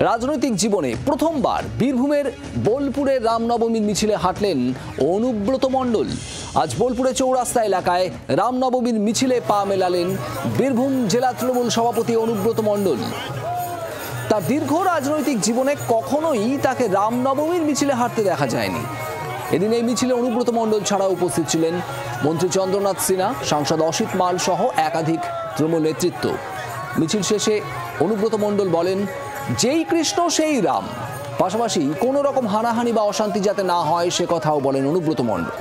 রাজনৈতিক জীবনে প্রথমবার বীরভূমের বোলপুরের রামনবমীর মিছিলে হাঁটলেন অনুব্রত মণ্ডল। আজ বোলপুরে চৌরাস্তা এলাকায় রামনবমীর মিছিলে পা মেলালেন বীরভূম জেলা তৃণমূল সভাপতি অনুব্রত মণ্ডল। তার দীর্ঘ রাজনৈতিক জীবনে কখনোই তাকে রামনবমীর মিছিলে হাঁটতে দেখা যায়নি। এদিন এই মিছিলে অনুব্রত মণ্ডল ছাড়া উপস্থিত ছিলেন মন্ত্রী চন্দ্রনাথ সিনহা, সাংসদ অসিত মাল সহ একাধিক তৃণমূল নেতৃত্ব। মিছিল শেষে অনুব্রত মণ্ডল বলেন, যেই কৃষ্ণ সেই রাম, পাশাপাশি কোনো রকম হানাহানি বা অশান্তি যাতে না হয় সে কথাও বলেন অনুব্রত মণ্ডল।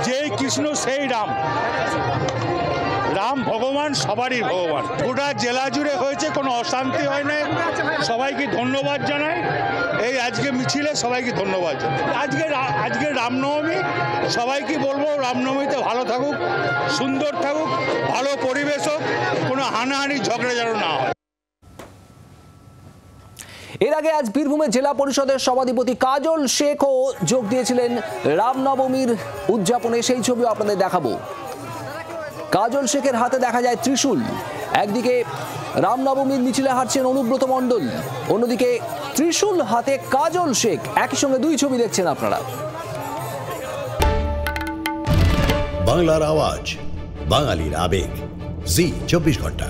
যেই কৃষ্ণ সেই রাম, রাম ভগবান সবারই ভগবান। গোটা জেলা জুড়ে হয়েছে, কোনো অশান্তি হয় না। সবাইকে ধন্যবাদ জানাই। এই আজকে মিছিলে সবাইকে ধন্যবাদ জানাই। আজকে রামনবমী, সবাইকে বলবো রামনবমীতে ভালো থাকুক, সুন্দর থাকুক, ভালো পরিবেশ হোক, কোনো হানাহানি ঝগড়া যেন না হয়। এর আগে আজ বীরভূমের জেলা পরিষদের সভাধিপতি কাজল শেখও যোগ দিয়েছিলেন রামনবমীর উদযাপনে। সেই ছবিও আপনাদের দেখাবো। কাজল শেখের হাতে দেখা যায় ত্রিশূল। একদিকে রামনবমীর মিছিলে হাঁটছেন অনুব্রত মণ্ডল, অন্যদিকে ত্রিশূল হাতে কাজল শেখ। একই সঙ্গে দুই ছবি দেখছেন আপনারা। বাংলার আওয়াজ, বাঙালির আবেগ, জি 24 ঘন্টা।